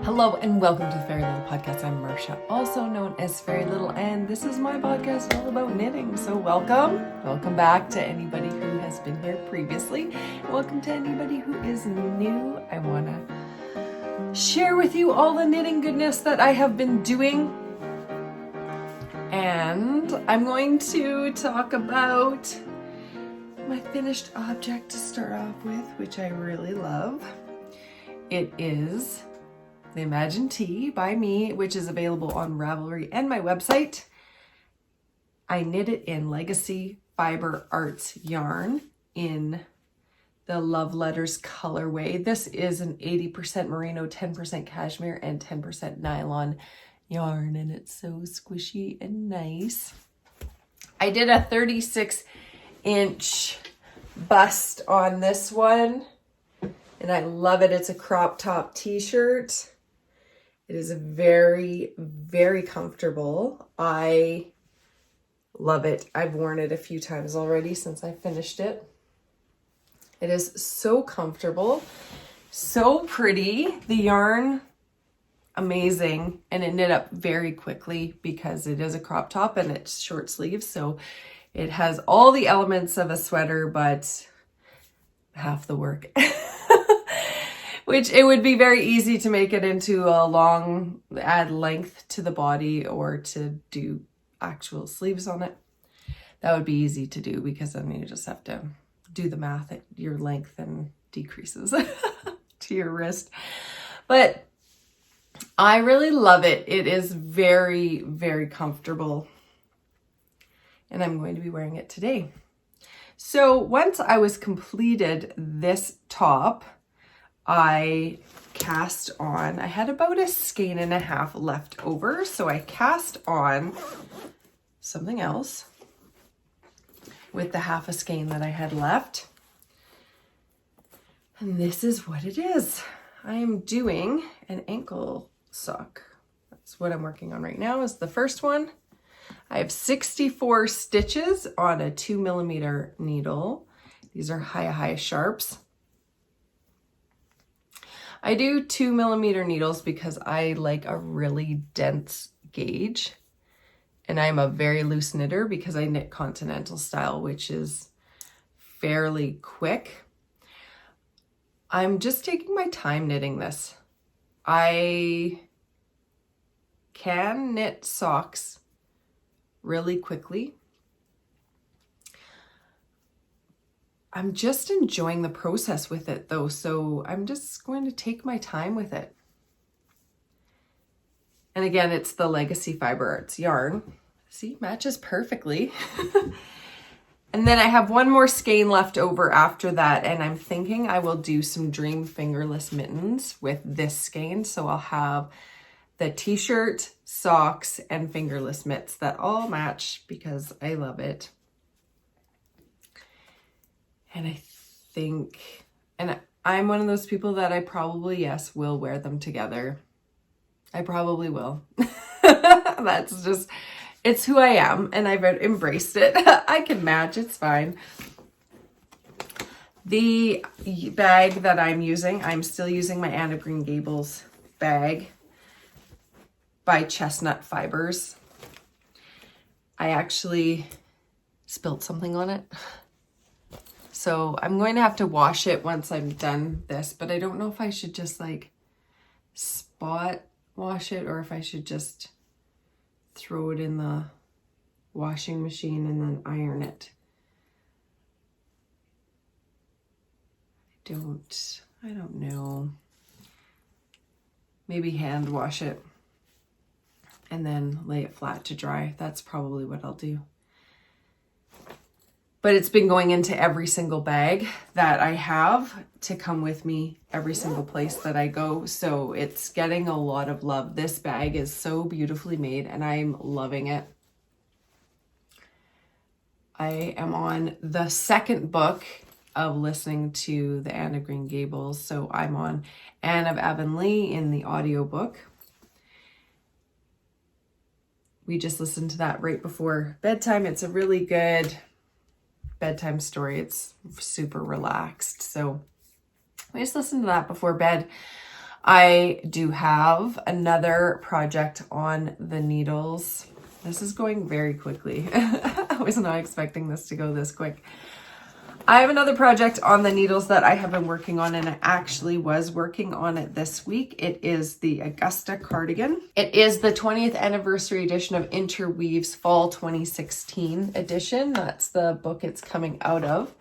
Hello and welcome to the Fairy Little Podcast. I'm Marsha, also known as Fairy Little, and this is my podcast all about knitting. So welcome back to anybody who has been here previously. Welcome to anybody who is new. I want to share with you all the knitting goodness that I have been doing. And I'm going to talk about my finished object to start off with, which I really love. It is the Imagine Tee by me, which is available on Ravelry and my website. I knit it in Legacy Fiber Arts yarn in the Love Letters colorway. This is an 80% merino, 10% cashmere, and 10% nylon yarn, and it's so squishy and nice. I did a 36-inch bust on this one, and I love it. It's a crop top t-shirt. It is very, very comfortable. I love it. I've worn it a few times already since I finished it. It is so comfortable, so pretty. The yarn, amazing. And it knit up very quickly because it is a crop top and it's short sleeves. So it has all the elements of a sweater, but half the work. Which it would be very easy to make it into a long, add length to the body or to do actual sleeves on it. That would be easy to do because then you just have to do the math at your length and decreases to your wrist. But I really love it. It is very, very comfortable. And I'm going to be wearing it today. So once I was completed this top, I cast on, I had about a skein and a half left over, so I cast on something else with the half a skein that I had left. And this is what it is. I am doing an ankle sock. That's what I'm working on right now, is the first one. I have 64 stitches on a 2mm needle. These are high sharps. I do 2mm needles because I like a really dense gauge, and I'm a very loose knitter because I knit continental style, which is fairly quick. I'm just taking my time knitting this. I can knit socks really quickly. I'm just enjoying the process with it though, so I'm just going to take my time with it. And again, it's the Legacy Fiber Arts yarn. See, matches perfectly. And then I have one more skein left over after that, and I'm thinking I will do some Dream fingerless mittens with this skein. So I'll have the t-shirt, socks, and fingerless mitts that all match because I love it. And I think, and I'm one of those people that I probably, yes, will wear them together. I probably will. That's just, it's who I am, and I've embraced it. I can match, it's fine. The bag that I'm using, I'm still using my Anne of Green Gables bag by Chestnut Fibers. I actually spilled something on it. So I'm going to have to wash it once I'm done this, but I don't know if I should just like spot wash it or if I should just throw it in the washing machine and then iron it. I don't know. Maybe hand wash it and then lay it flat to dry. That's probably what I'll do. But it's been going into every single bag that I have to come with me every single place that I go. So it's getting a lot of love. This bag is so beautifully made and I'm loving it. I am on the second book of listening to the Anne of Green Gables. So I'm on Anne of Avonlea in the audiobook. We just listened to that right before bedtime. It's a really good bedtime story. It's super relaxed. So we just listened to that before bed. I do have another project on the needles. This is going very quickly. I was not expecting this to go this quick. I have another project on the needles that I have been working on, and I actually was working on it this week. It is the Augusta cardigan. It is the 20th anniversary edition of Interweave's Fall 2016 edition. That's the book it's coming out of.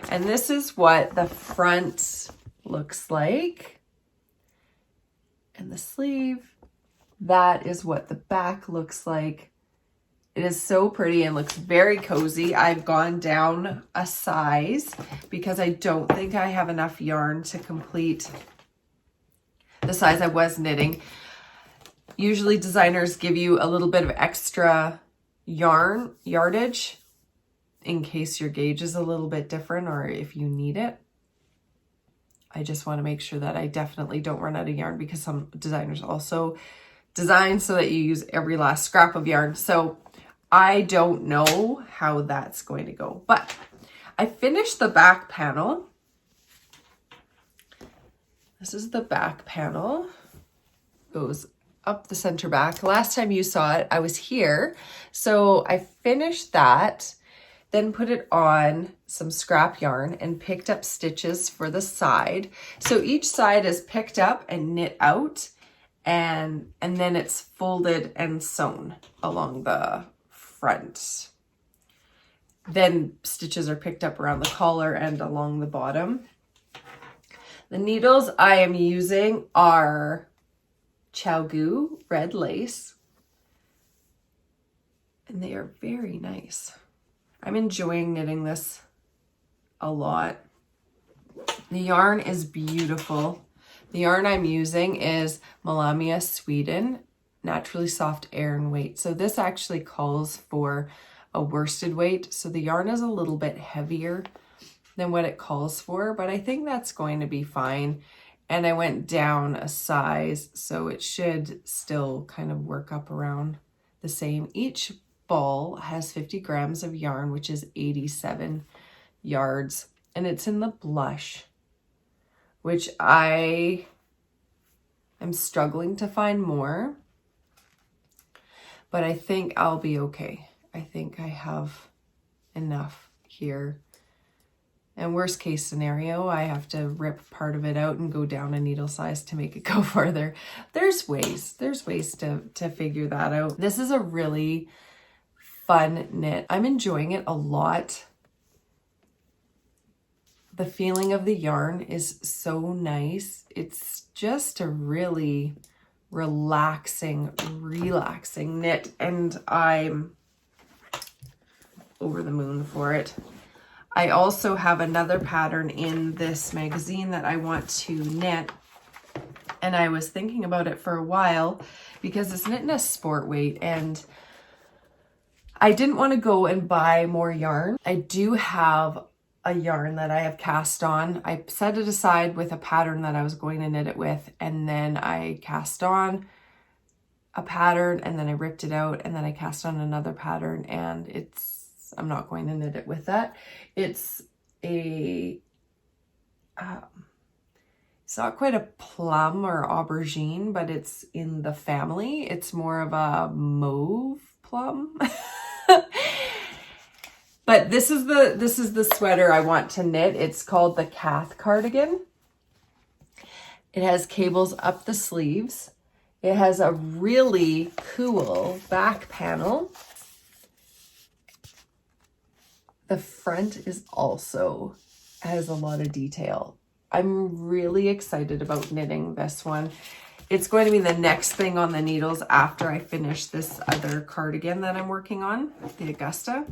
And this is what the front looks like. And the sleeve, that is what the back looks like. It is so pretty and looks very cozy. I've gone down a size because I don't think I have enough yarn to complete the size I was knitting. Usually designers give you a little bit of extra yardage in case your gauge is a little bit different or if you need it. I just want to make sure that I definitely don't run out of yarn, because some designers also design so that you use every last scrap of yarn. So I don't know how that's going to go, but I finished the back panel. This is the back panel. Goes up the center back. Last time you saw it, I was here. So I finished that, then put it on some scrap yarn and picked up stitches for the side. So each side is picked up and knit out, and then it's folded and sewn along the front. Then stitches are picked up around the collar and along the bottom. The needles I am using are Chowgu red lace, and they are very nice. I'm enjoying knitting this a lot. The yarn is beautiful. The yarn I'm using is Malamia Sweden Naturally Soft Aran Weight. So this actually calls for a worsted weight. So the yarn is a little bit heavier than what it calls for, but I think that's going to be fine. And I went down a size, so it should still kind of work up around the same. Each ball has 50 grams of yarn, which is 87 yards. And it's in the blush, which I am struggling to find more. But I think I'll be okay. I think I have enough here. And worst case scenario, I have to rip part of it out and go down a needle size to make it go farther. There's ways to figure that out. This is a really fun knit. I'm enjoying it a lot. The feeling of the yarn is so nice. It's just a really relaxing knit, and I'm over the moon for it. I also have another pattern in this magazine that I want to knit, and I was thinking about it for a while because it's knit in a sport weight, and I didn't want to go and buy more yarn. I do have a yarn that I have cast on. I set it aside with a pattern that I was going to knit it with, and then I cast on a pattern, and then I ripped it out, and then I cast on another pattern, and I'm not going to knit it with that. It's it's not quite a plum or aubergine, but it's in the family. It's more of a mauve plum. But this is the sweater I want to knit. It's called the Cath cardigan. It has cables up the sleeves. It has a really cool back panel. The front is also has a lot of detail. I'm really excited about knitting this one. It's going to be the next thing on the needles after I finish this other cardigan that I'm working on, the Augusta.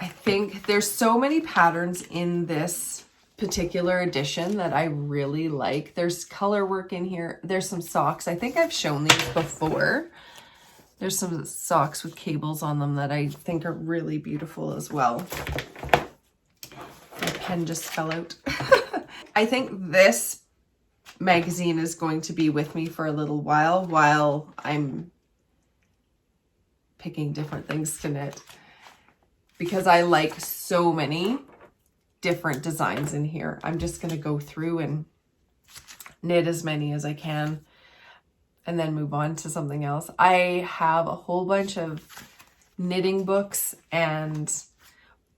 I think there's so many patterns in this particular edition that I really like. There's color work in here. There's some socks. I think I've shown these before. There's some socks with cables on them that I think are really beautiful as well. My pen just fell out. I think this magazine is going to be with me for a little while I'm picking different things to knit, because I like so many different designs in here. I'm just going to go through and knit as many as I can and then move on to something else. I have a whole bunch of knitting books and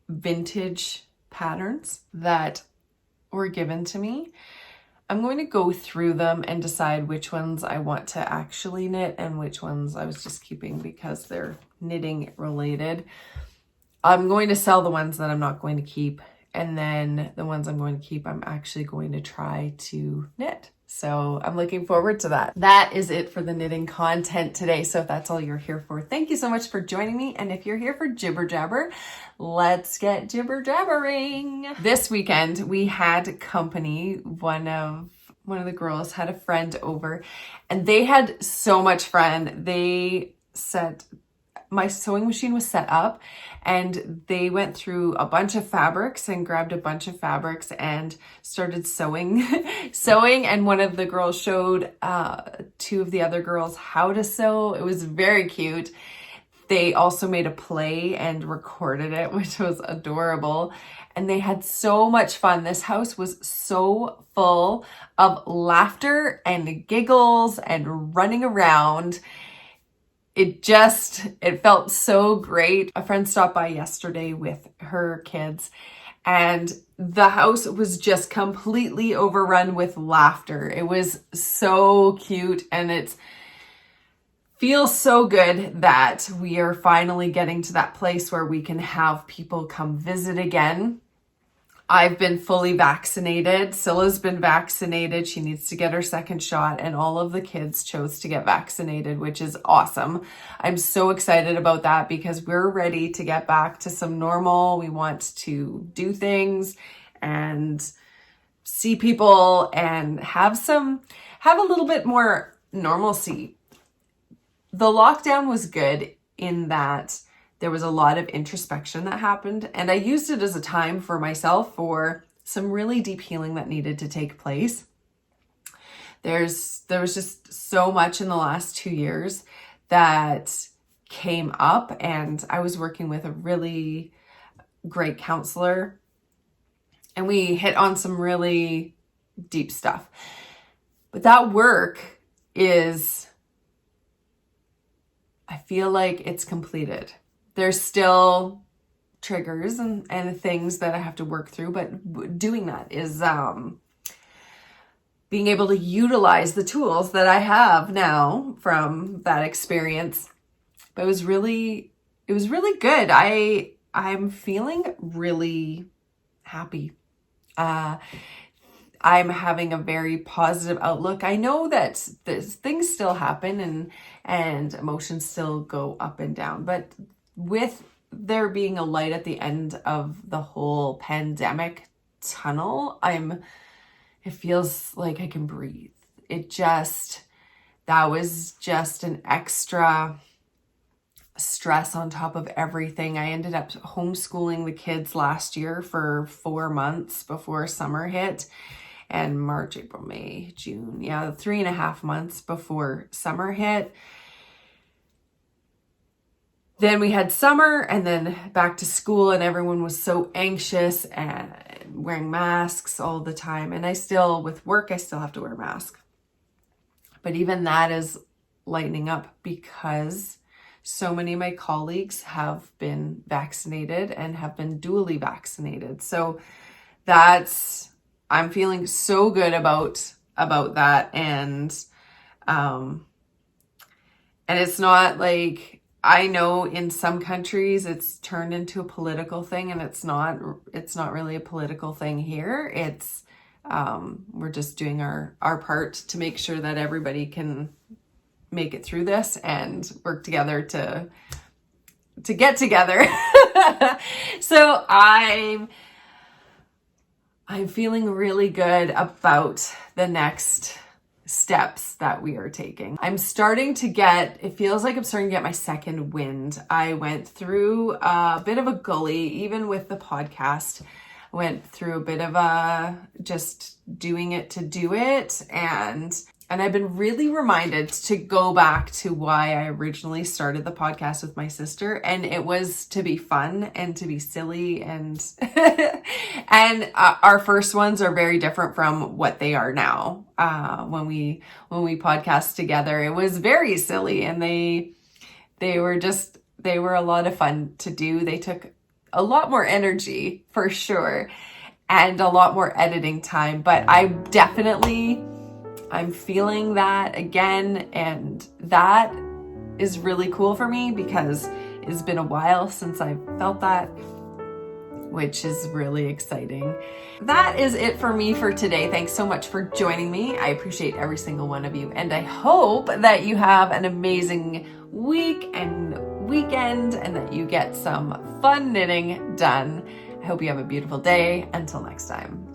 vintage patterns that were given to me. I'm going to go through them and decide which ones I want to actually knit and which ones I was just keeping because they're knitting related. I'm going to sell the ones that I'm not going to keep, and then the ones I'm going to keep, I'm actually going to try to knit. So I'm looking forward to that. That is it for the knitting content today. So if that's all you're here for, thank you so much for joining me. And if you're here for jibber jabber, let's get jibber jabbering. This weekend we had company. One of the girls had a friend over and they had so much fun. My sewing machine was set up and they went through a bunch of fabrics and grabbed a bunch of fabrics and started sewing. And one of the girls showed two of the other girls how to sew. It was very cute. They also made a play and recorded it, which was adorable. And they had so much fun. This house was so full of laughter and giggles and running around. It felt so great. A friend stopped by yesterday with her kids and the house was just completely overrun with laughter. It was so cute and it feels so good that we are finally getting to that place where we can have people come visit again. I've been fully vaccinated. Scylla's been vaccinated. She needs to get her second shot, and all of the kids chose to get vaccinated, which is awesome. I'm so excited about that because we're ready to get back to some normal. We want to do things and see people and have a little bit more normalcy. The lockdown was good in that there was a lot of introspection that happened, and I used it as a time for myself for some really deep healing that needed to take place. There was just so much in the last 2 years that came up, and I was working with a really great counselor, and we hit on some really deep stuff. But that work I feel like it's completed. There's still triggers and things that I have to work through, but doing that is being able to utilize the tools that I have now from that experience. But it was really good. I'm feeling really happy. I'm having a very positive outlook. I know that things still happen and emotions still go up and down, but with there being a light at the end of the whole pandemic tunnel, it feels like I can breathe. That was just an extra stress on top of everything. I ended up homeschooling the kids last year for 4 months before summer hit. And March, April, May, June. 3.5 months before summer hit. Then we had summer and then back to school, and everyone was so anxious and wearing masks all the time. And with work, I still have to wear a mask. But even that is lightening up because so many of my colleagues have been vaccinated and have been dually vaccinated. So I'm feeling so good about that. And it's not like, I know in some countries it's turned into a political thing, and it's not really a political thing here. It's we're just doing our part to make sure that everybody can make it through this and work together to get together. So I'm feeling really good about the next steps that we are taking. It feels like I'm starting to get my second wind. I went through a bit of a gully, even with the podcast. Went through a bit of just doing it to do it. And And I've been really reminded to go back to why I originally started the podcast with my sister. And it was to be fun and to be silly. And, and our first ones are very different from what they are now. When we podcast together, it was very silly, and they were a lot of fun to do. They took a lot more energy for sure, and a lot more editing time, but I'm feeling that again, and that is really cool for me because it's been a while since I've felt that, which is really exciting. That is it for me for today. Thanks so much for joining me. I appreciate every single one of you, and I hope that you have an amazing week and weekend and that you get some fun knitting done. I hope you have a beautiful day. Until next time.